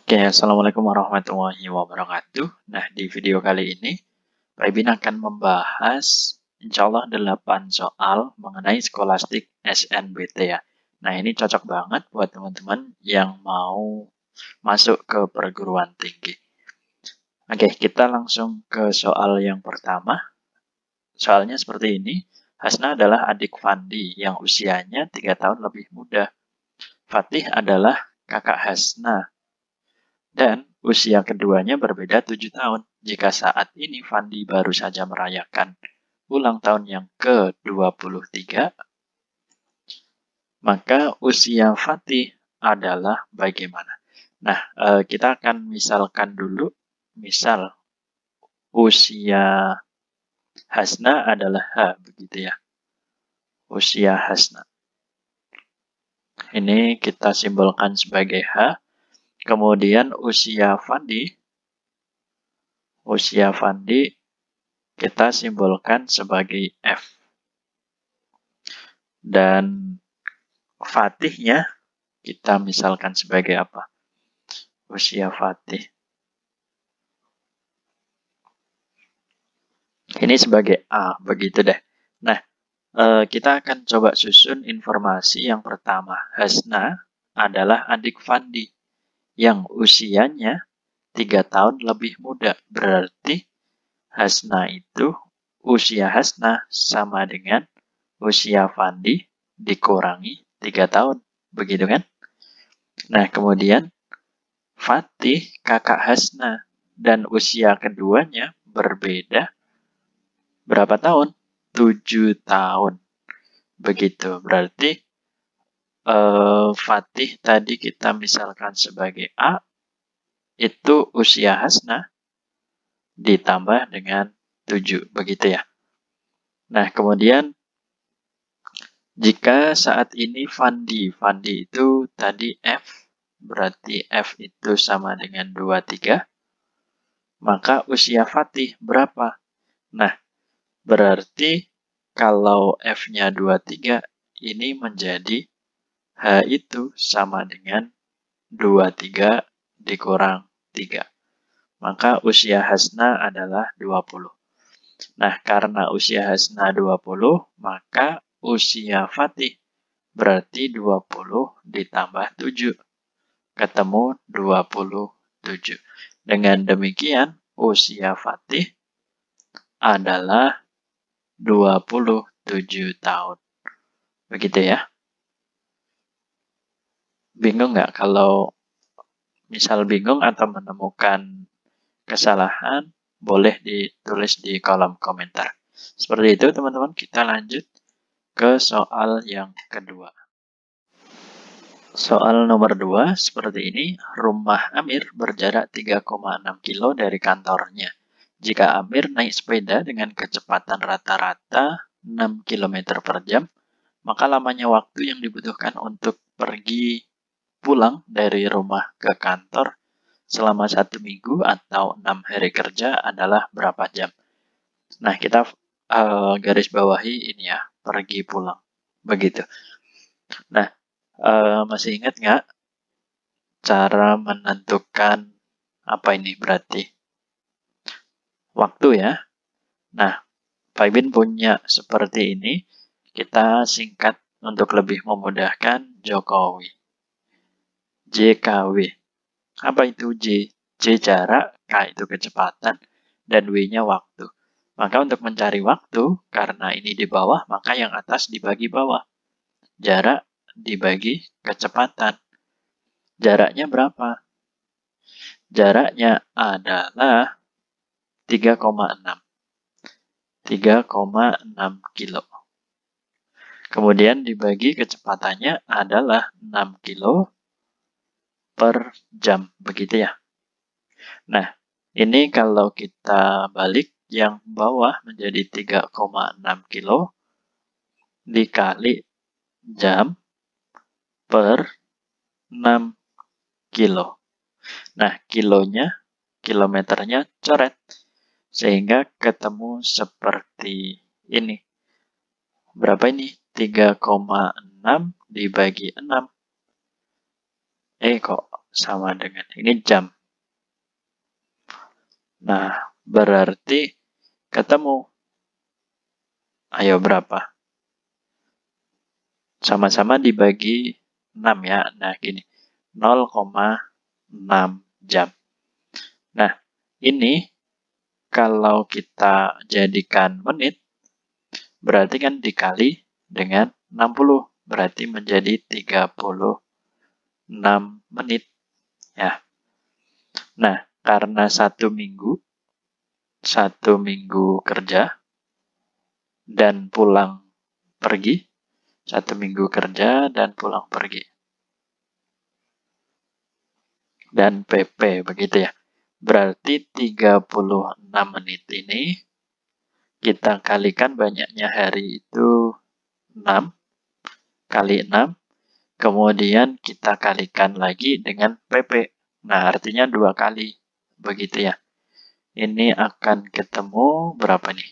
Oke, Assalamualaikum warahmatullahi wabarakatuh. Nah, di video kali ini, Pak Ibin akan membahas insya Allah 8 soal mengenai skolastik SNBT ya. Nah, ini cocok banget buat teman-teman yang mau masuk ke perguruan tinggi. Oke, kita langsung ke soal yang pertama. Soalnya seperti ini, Hasna adalah adik Fandi yang usianya 3 tahun lebih muda. Fatih adalah kakak Hasna. Dan usia keduanya berbeda 7 tahun. Jika saat ini Fandi baru saja merayakan ulang tahun yang ke-23, maka usia Fatih adalah bagaimana? Nah, kita akan misalkan dulu. Misal, usia Hasna adalah H, begitu ya. Usia Hasna. Ini kita simbolkan sebagai H. Kemudian usia Fandi kita simbolkan sebagai F. Dan Fatihnya kita misalkan sebagai apa? Usia Fatih. Ini sebagai A, begitu deh. Nah, kita akan coba susun informasi yang pertama. Hasna adalah adik Fandi yang usianya 3 tahun lebih muda. Berarti usia Hasna sama dengan usia Fandi dikurangi 3 tahun. Begitu kan? Nah, kemudian Fatih kakak Hasna dan usia keduanya berbeda berapa tahun? 7 tahun. Begitu. Berarti Fatih tadi kita misalkan sebagai A, itu usia Hasna ditambah dengan 7. Begitu ya. Nah, kemudian jika saat ini Fandi itu tadi F, berarti F itu sama dengan 23, maka usia Fatih berapa? Nah, berarti kalau F-nya 23, ini menjadi H itu sama dengan 23 dikurang 3. Maka usia Hasna adalah 20. Nah, karena usia Hasna 20, maka usia Fatih berarti 20 ditambah 7. Ketemu 27. Dengan demikian, usia Fatih adalah 27 tahun. Begitu ya. Bingung nggak kalau misal bingung atau menemukan kesalahan, boleh ditulis di kolom komentar. Seperti itu teman-teman, kita lanjut ke soal yang kedua. Soal nomor 2 seperti ini, rumah Amir berjarak 3,6 kilo dari kantornya. Jika Amir naik sepeda dengan kecepatan rata-rata 6 km per jam, maka lamanya waktu yang dibutuhkan untuk pergi pulang dari rumah ke kantor selama 1 minggu atau 6 hari kerja adalah berapa jam? Nah, kita garis bawahi ini ya, pergi pulang. Begitu. Nah, masih ingat nggak cara menentukan apa ini berarti? Waktu ya. Nah, Pak Ibin punya seperti ini. Kita singkat untuk lebih memudahkan Jokowi. JKW. Apa itu J? J jarak, K itu kecepatan, dan W-nya waktu. Maka untuk mencari waktu, karena ini di bawah, maka yang atas dibagi bawah. Jarak dibagi kecepatan. Jaraknya berapa? Jaraknya adalah 3,6. 3,6 kilo. Kemudian dibagi kecepatannya adalah 6 kilo per jam. Begitu ya. Nah, ini kalau kita balik yang bawah menjadi 3,6 kilo dikali jam per 6 kilo. Nah, kilometernya coret. Sehingga ketemu seperti ini. Berapa ini? 3,6 dibagi 6. Kok sama dengan, ini jam. Nah, berarti ketemu. Ayo berapa? Sama-sama dibagi 6 ya. Nah, gini. 0,6 jam. Nah, ini kalau kita jadikan menit, berarti kan dikali dengan 60. Berarti menjadi 36 menit. Ya. Nah, karena satu minggu kerja dan pulang pergi, satu minggu kerja dan pulang pergi. Dan PP, begitu ya. Berarti 36 menit ini kita kalikan banyaknya hari itu 6 kali 6. Kemudian kita kalikan lagi dengan PP. Nah, artinya 2 kali. Begitu ya. Ini akan ketemu berapa nih?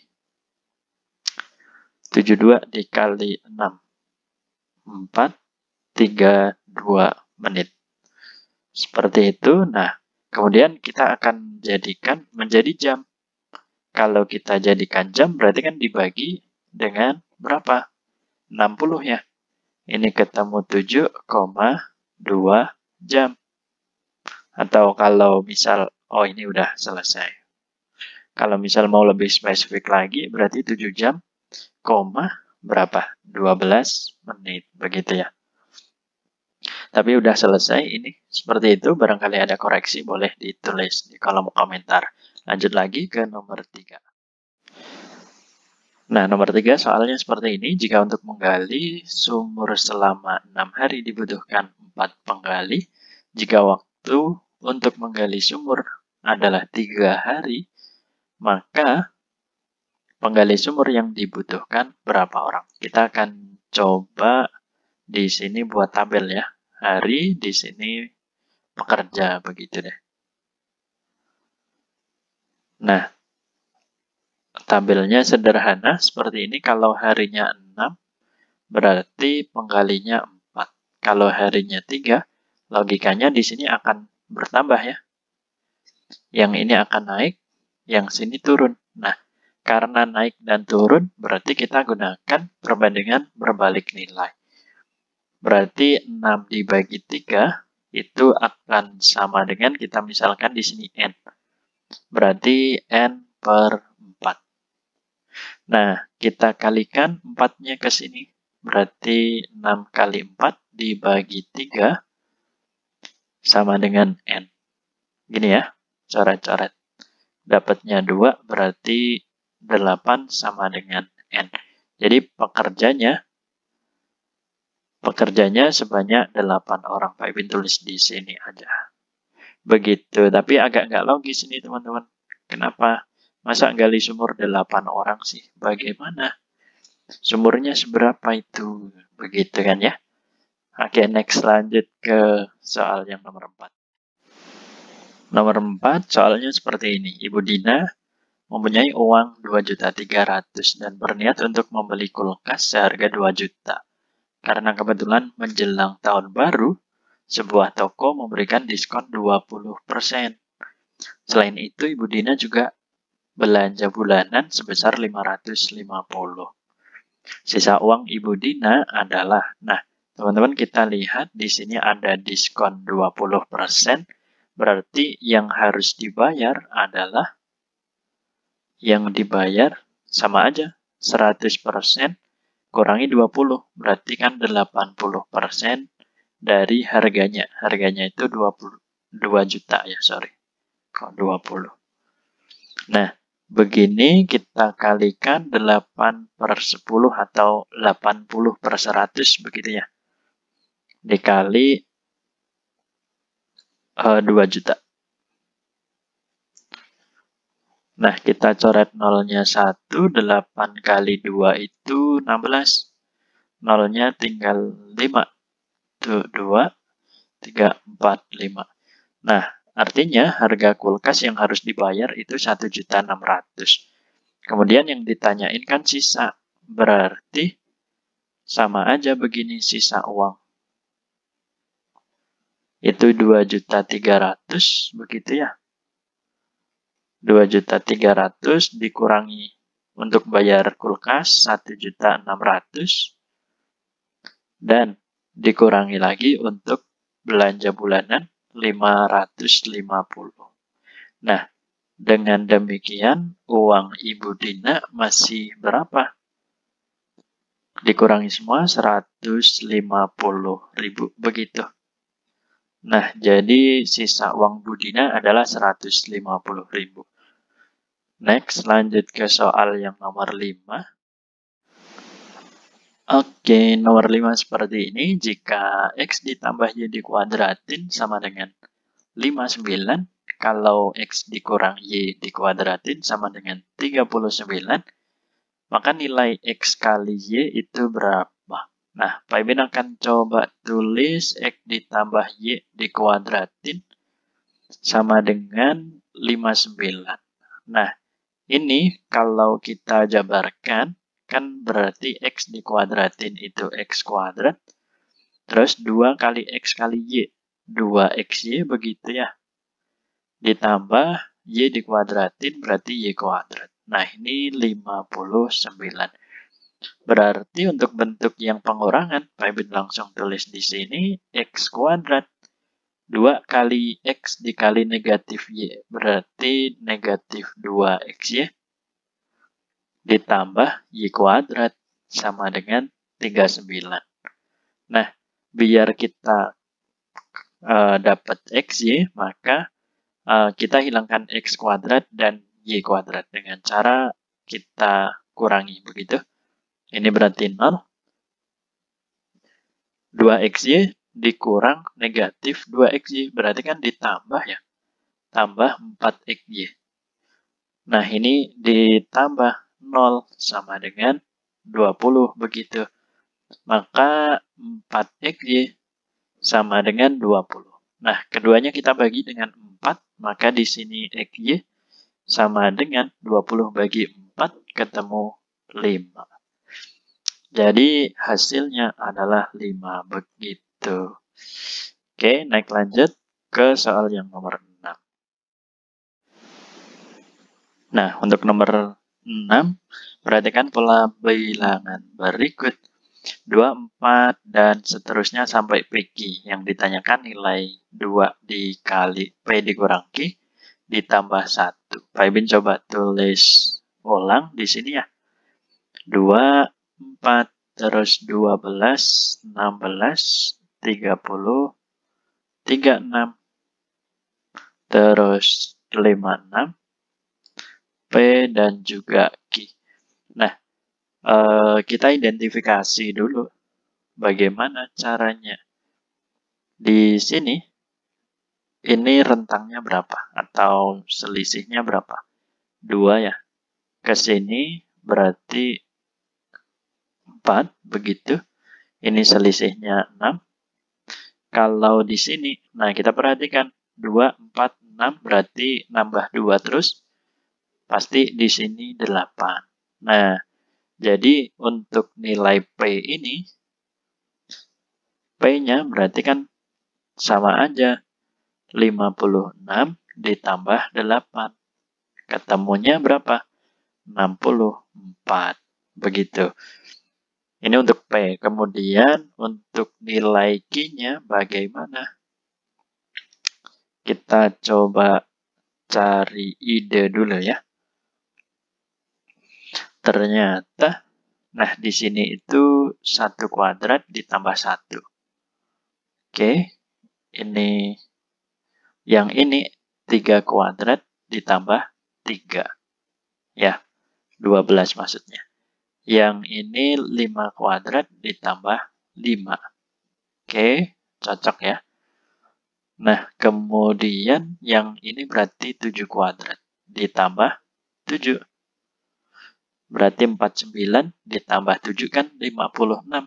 72 dikali 6. 4, 3, 2 menit. Seperti itu. Nah, kemudian kita akan jadikan menjadi jam. Kalau kita jadikan jam, berarti kan dibagi dengan berapa? 60 ya. Ini ketemu 7,2 jam. Atau kalau misal, oh ini udah selesai. Kalau misal mau lebih spesifik lagi, berarti 7 jam, berapa? 12 menit, begitu ya. Tapi udah selesai ini. Seperti itu, barangkali ada koreksi, boleh ditulis di kolom komentar. Lanjut lagi ke nomor 3. Nah, nomor 3 soalnya seperti ini. Jika untuk menggali sumur selama 6 hari dibutuhkan 4 penggali. Jika waktu untuk menggali sumur adalah 3 hari, maka penggali sumur yang dibutuhkan berapa orang? Kita akan coba di sini buat tabel ya. Hari, di sini pekerja, begitu deh. Nah, tabelnya sederhana seperti ini. Kalau harinya 6, berarti penggalinya 4. Kalau harinya 3, logikanya di sini akan bertambah ya. Yang ini akan naik, yang sini turun. Nah, karena naik dan turun, berarti kita gunakan perbandingan berbalik nilai. Berarti 6 dibagi 3 itu akan sama dengan kita misalkan di sini N. Berarti N per 4. Nah, kita kalikan 4-nya ke sini. Berarti 6 kali 4 dibagi 3 sama dengan N. Gini ya, coret-coret. Dapatnya 2, berarti 8 sama dengan N. Jadi pekerjanya sebanyak 8 orang. Pak Ibin tulis di sini aja. Begitu, tapi agak nggak logis ini teman-teman. Kenapa? Masa gali sumur 8 orang sih? Bagaimana? Sumurnya seberapa itu? Begitu kan ya? Oke, next lanjut ke soal yang nomor 4. Nomor 4, soalnya seperti ini. Ibu Dina mempunyai uang 2.300.000 dan berniat untuk membeli kulkas seharga 2 juta. Karena kebetulan menjelang tahun baru, sebuah toko memberikan diskon 20%. Selain itu, Ibu Dina juga belanja bulanan sebesar 550. Sisa uang Ibu Dina adalah, nah, teman-teman kita lihat di sini ada diskon 20%, berarti yang harus dibayar adalah, yang dibayar sama aja, 100% kurangi 20, berarti kan 80% dari harganya. Harganya itu 2 juta ya, sorry. Kok 20. Nah, begini kita kalikan 8 per 10 atau 80 per 100 begitu ya. Dikali 2 juta. Nah, kita coret nolnya 1, 8 kali 2 itu 16. Nolnya tinggal 5. Tuh, 2, 3, 4, 5. Nah, artinya harga kulkas yang harus dibayar itu 1.600.000. Kemudian yang ditanyain kan sisa. Berarti sama aja begini sisa uang. Itu 2.300.000 begitu ya. 2.300.000 dikurangi untuk bayar kulkas 1.600.000 dan dikurangi lagi untuk belanja bulanan 550. Nah, dengan demikian uang Ibu Dina masih berapa? Dikurangi semua 150.000 begitu. Nah, jadi sisa uang Bu Dina adalah 150.000. Next, lanjut ke soal yang nomor 5. Oke, nomor 5 seperti ini. Jika X ditambah Y dikuadratin sama dengan 59, kalau X dikurang Y dikuadratin sama dengan 39, maka nilai X kali Y itu berapa? Nah, Pak Ibin akan coba tulis X ditambah Y dikuadratin sama dengan 59. Nah, ini kalau kita jabarkan, kan berarti X dikuadratin itu X kuadrat, terus 2 kali X kali Y. 2XY begitu ya. Ditambah Y dikuadratin berarti Y kuadrat. Nah, ini 59. Berarti untuk bentuk yang pengurangan, Pak Ibin langsung tulis di sini X kuadrat. 2 kali X dikali negatif Y. Berarti negatif 2XY. Ditambah Y kuadrat sama dengan 39. Nah, biar kita dapat XY, maka kita hilangkan X kuadrat dan Y kuadrat dengan cara kita kurangi begitu. Ini berarti 0. 2XY dikurang negatif 2XY. Berarti kan ditambah ya. Tambah 4XY. Nah, ini ditambah 0 sama dengan 20 begitu. Maka 4XY sama dengan 20. Nah, keduanya kita bagi dengan 4, maka di sini XY sama dengan 20 bagi 4 ketemu 5. Jadi hasilnya adalah 5 begitu. Oke, naik lanjut ke soal yang nomor 6. Nah, untuk nomor 6, perhatikan pola bilangan berikut. 2, 4, dan seterusnya sampai PQ. Yang ditanyakan nilai 2 dikali P dikurang Q ditambah 1. Pak Ibin coba tulis ulang di sini ya. 2, 4, terus 12, 16, 30, 36, terus 56, P, dan juga Q. Nah, kita identifikasi dulu bagaimana caranya. Di sini, ini rentangnya berapa? Atau selisihnya berapa? 2 ya. Ke sini berarti 4, begitu. Ini selisihnya 6. Kalau di sini, nah kita perhatikan. 2, 4, 6 berarti nambah 2 terus. Pasti di sini 8. Nah, jadi untuk nilai P ini, P-nya berarti kan sama aja. 56 ditambah 8. Ketemunya berapa? 64. Begitu. Ini untuk P. Kemudian untuk nilai Q-nya bagaimana? Kita coba cari ide dulu ya. Ternyata, nah di sini itu 1 kuadrat ditambah 1. Oke, ini yang ini 3 kuadrat ditambah 3. Ya, 12 maksudnya. Yang ini 5 kuadrat ditambah 5. Oke, cocok ya. Nah, kemudian yang ini berarti 7 kuadrat ditambah 7. Berarti 49 ditambah 7 kan 56.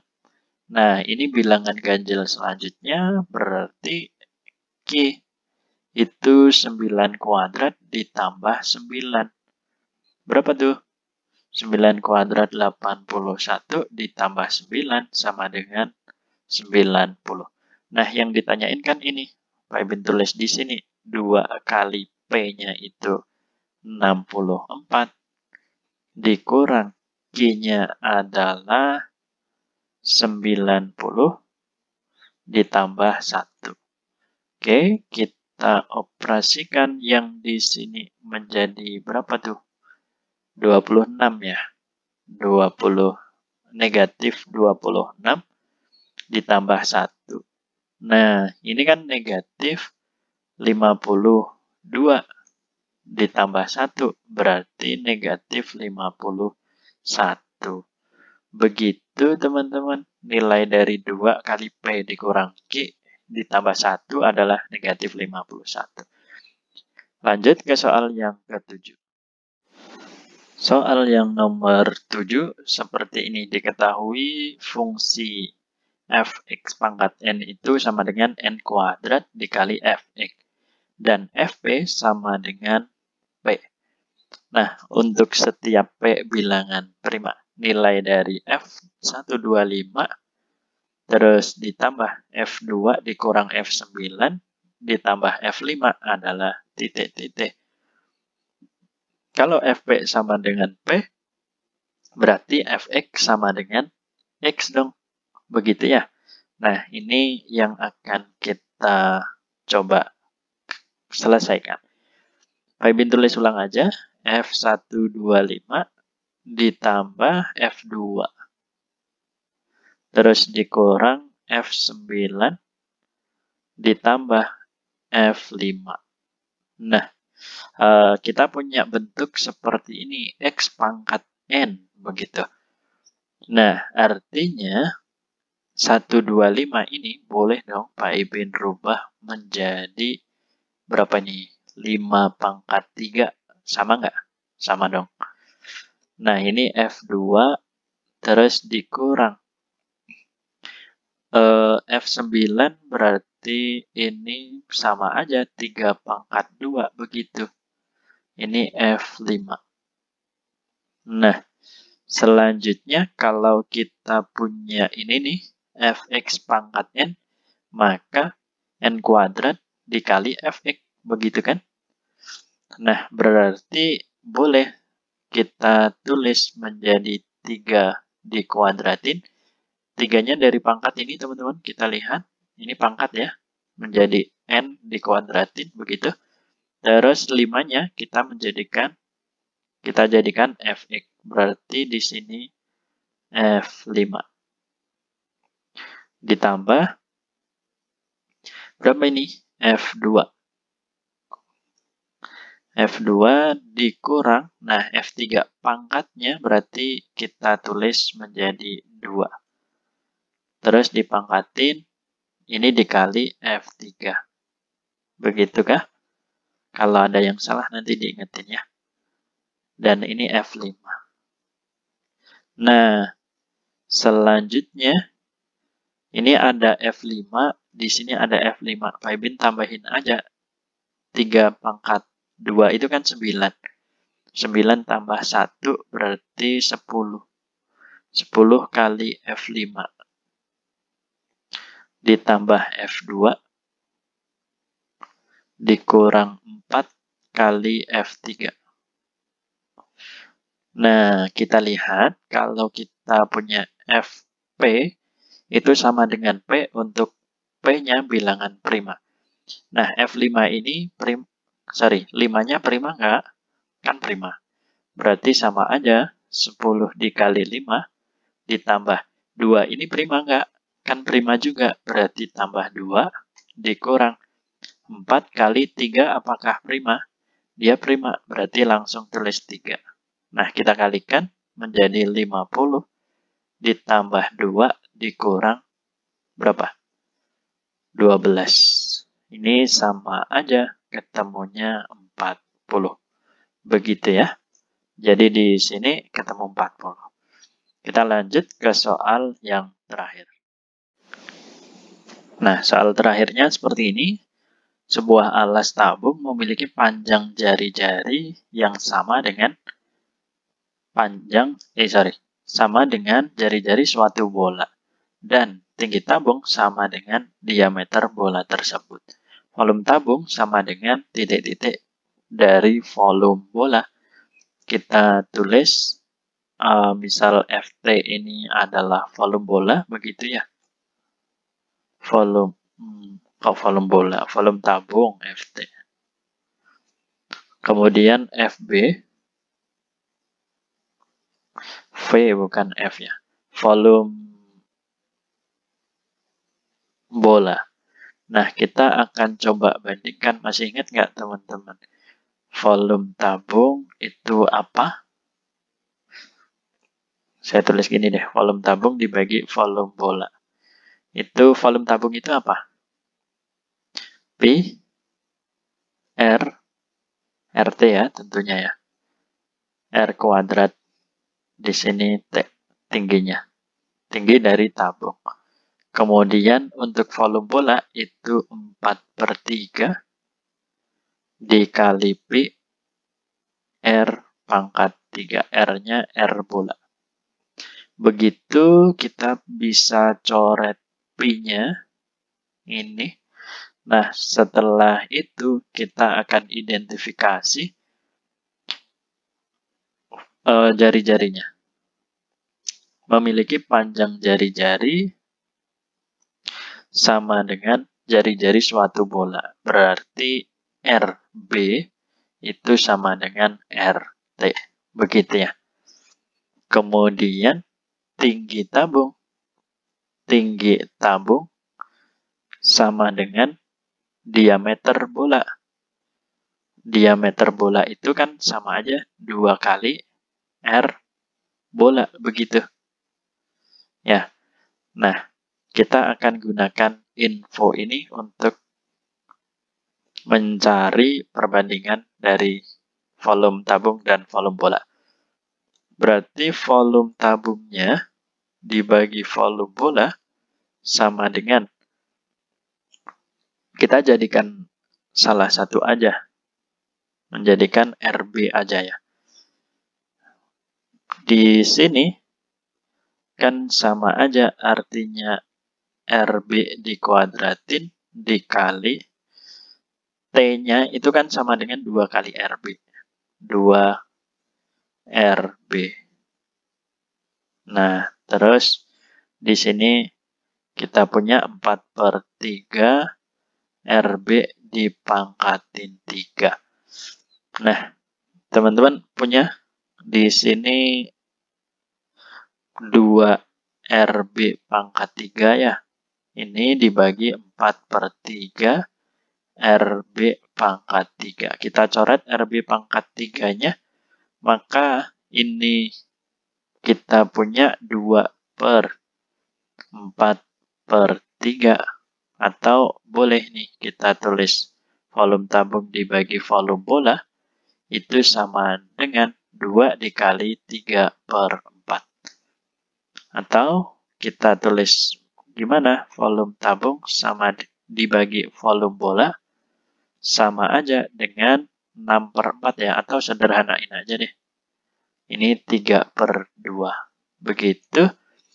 Nah, ini bilangan ganjil selanjutnya berarti Q itu 9 kuadrat ditambah 9. Berapa tuh? 9 kuadrat 81 ditambah 9 sama dengan 90. Nah, yang ditanyain kan ini. Pak Ibin tulis di sini 2 kali P-nya itu 64 dikurang Q-nya adalah 90 ditambah 1. Oke, kita operasikan yang di sini menjadi berapa tuh? 26 ya. 20 negatif 26 ditambah 1. Nah, ini kan negatif 52 ditambah 1 berarti negatif 51. Begitu teman-teman, nilai dari 2 kali P dikurang Q ditambah 1 adalah negatif 51. Lanjut ke soal yang ke-7. Soal yang nomor 7 seperti ini. Diketahui fungsi fx pangkat n itu sama dengan n kuadrat dikali fx. Dan fp sama dengan p. Nah, untuk setiap p bilangan prima, nilai dari F125 terus ditambah F2 dikurang F9 ditambah F5 adalah titik-titik. Kalau Fp sama dengan P, berarti Fx sama dengan X dong. Begitu ya. Nah, ini yang akan kita coba selesaikan. Pak Ibin tulis ulang aja. F125 ditambah F2. Terus dikurang F9 ditambah F5. Nah, kita punya bentuk seperti ini. X pangkat N. Begitu. Nah, artinya 125 ini boleh dong Pak Ibin rubah menjadi berapa nih? 5 pangkat 3. Sama nggak? Sama dong. Nah, ini F2 terus dikurang F9 berarti ini sama aja 3 pangkat 2 begitu. Ini F5. Nah, selanjutnya kalau kita punya ini nih Fx pangkat N, maka N kuadrat dikali Fx, begitu kan? Nah, berarti boleh kita tulis menjadi 3 dikuadratin. 3-nya dari pangkat ini, teman-teman. Kita lihat. Ini pangkat ya. Menjadi N dikuadratin, begitu. Terus 5-nya kita jadikan Fx. Berarti di sini F5. Ditambah, berapa ini? F2. F2 dikurang, nah F3 pangkatnya berarti kita tulis menjadi 2. Terus dipangkatin, ini dikali F3. Begitukah? Kalau ada yang salah nanti diingetin ya. Dan ini F5. Nah, selanjutnya, ini ada F5, di sini ada F5. Pak Ibin tambahin aja 3 pangkat 2 itu kan 9. 9 tambah 1 berarti 10. 10 kali F5 ditambah F2 dikurang 4 kali F3. Nah, kita lihat kalau kita punya Fp itu sama dengan P untuk P-nya bilangan prima. Nah, F5 ini 5-nya prima nggak? Kan prima. Berarti sama aja 10 dikali 5 ditambah 2 ini prima nggak? Kan prima juga, berarti tambah 2 dikurang 4 kali 3 apakah prima? Dia prima, berarti langsung tulis 3. Nah, kita kalikan menjadi 50 ditambah 2 dikurang berapa? 12. Ini sama aja, ketemunya 40. Begitu ya. Jadi di sini ketemu 40. Kita lanjut ke soal yang terakhir. Nah, soal terakhirnya seperti ini. Sebuah alas tabung memiliki panjang jari-jari yang sama dengan jari-jari suatu bola. Dan tinggi tabung sama dengan diameter bola tersebut. volume tabung sama dengan titik-titik dari volume bola. Kita tulis misal FT ini adalah volume bola, begitu ya. Volume, volume bola, volume tabung FT. Kemudian FB, V bukan F ya, volume bola. Nah, kita akan coba bandingkan, masih ingat nggak teman-teman? Volume tabung itu apa? Saya tulis gini deh, volume tabung dibagi volume bola. Itu volume tabung itu apa? P, R, RT ya tentunya ya. R kuadrat, di sini T tingginya. Tinggi dari tabung. Kemudian untuk volume bola itu 4/3 dikali P R pangkat 3. R-nya R bola. Begitu kita bisa coret P-nya ini. Nah, setelah itu kita akan identifikasi jari-jarinya. Memiliki panjang jari-jari sama dengan jari-jari suatu bola. Berarti RB itu sama dengan RT. Begitu ya. Kemudian tinggi tabung. Tinggi tabung sama dengan diameter bola. Diameter bola itu kan sama aja 2 kali R bola. Begitu. Ya. Nah, kita akan gunakan info ini untuk mencari perbandingan dari volume tabung dan volume bola. Berarti volume tabungnya dibagi volume bola sama dengan, kita jadikan salah satu aja, menjadikan RB aja ya. Di sini kan sama aja, artinya RB dikuadratin dikali T-nya itu kan sama dengan 2 kali RB. 2 RB. Nah, terus di sini kita punya 4/3 RB dipangkatin 3. Nah, teman-teman punya di sini 2 RB pangkat 3 ya. Ini dibagi 4/3 RB pangkat 3. Kita coret RB pangkat 3-nya, maka ini kita punya 2/4/3. Atau boleh nih kita tulis volume tabung dibagi volume bola itu sama dengan 2 dikali 3/4. Atau kita tulis gimana? Volume tabung sama dibagi volume bola sama aja dengan 6/4 ya. Atau sederhanain aja deh. Ini 3/2. Begitu.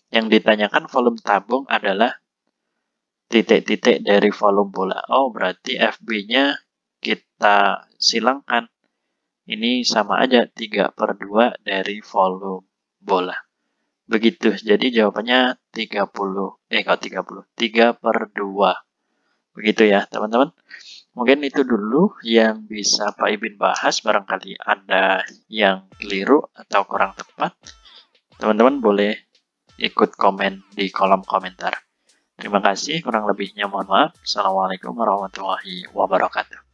Yang ditanyakan volume tabung adalah titik-titik dari volume bola. Oh, berarti FB-nya kita silangkan. Ini sama aja 3/2 dari volume bola. Begitu. Jadi jawabannya 3/2. Begitu ya, teman-teman. Mungkin itu dulu yang bisa Pak Ibin bahas. Barangkali ada yang keliru atau kurang tepat. Teman-teman boleh ikut komen di kolom komentar. Terima kasih, kurang lebihnya mohon maaf. Assalamualaikum warahmatullahi wabarakatuh.